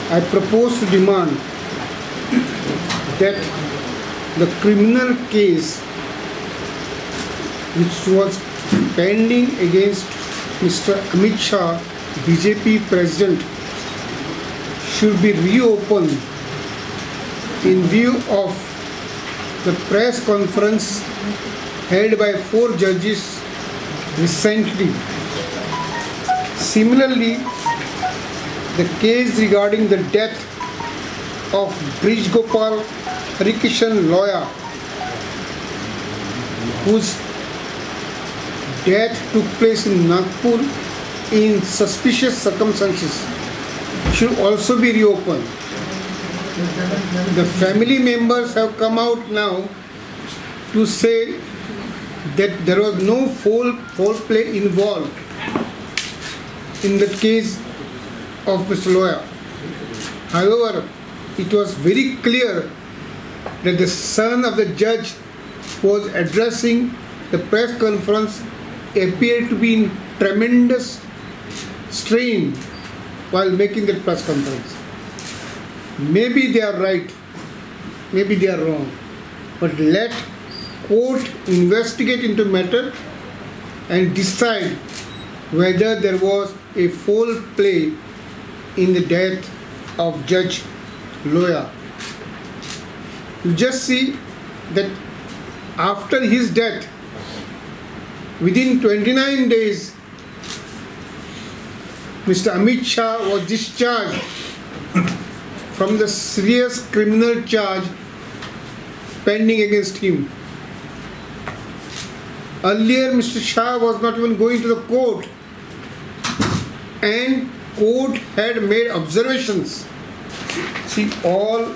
I propose to demand that the criminal case which was pending against Mr. Amit Shah, BJP President, should be reopened in view of the press conference held by 4 judges recently. Similarly, the case regarding the death of Brij Gopal Harikishan Loya, whose death took place in Nagpur in suspicious circumstances, should also be reopened. The family members have come out now to say that there was no foul play involved in the case of Mr. Loya. However, it was very clear that the son of the judge who was addressing the press conference appeared to be in tremendous strain while making that press conference. Maybe they are right, maybe they are wrong, but let court investigate into matter and decide whether there was a foul play in the death of Judge Loya. You just see that after his death, within 29 days, Mr. Amit Shah was discharged from the serious criminal charge pending against him. Earlier, Mr. Shah was not even going to the court, and court had made observations. See, all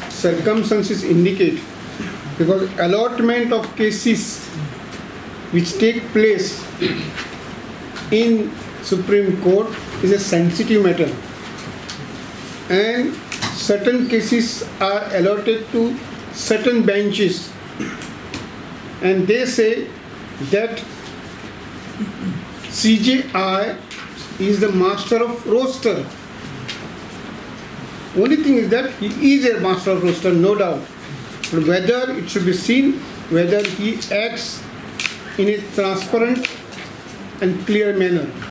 circumstances indicate, because allotment of cases which take place in Supreme Court is a sensitive matter, and certain cases are allotted to certain benches, and they say that CJI is the master of roster. Only thing is that he is a master of roster, no doubt. But whether it should be seen whether he acts in a transparent and clear manner.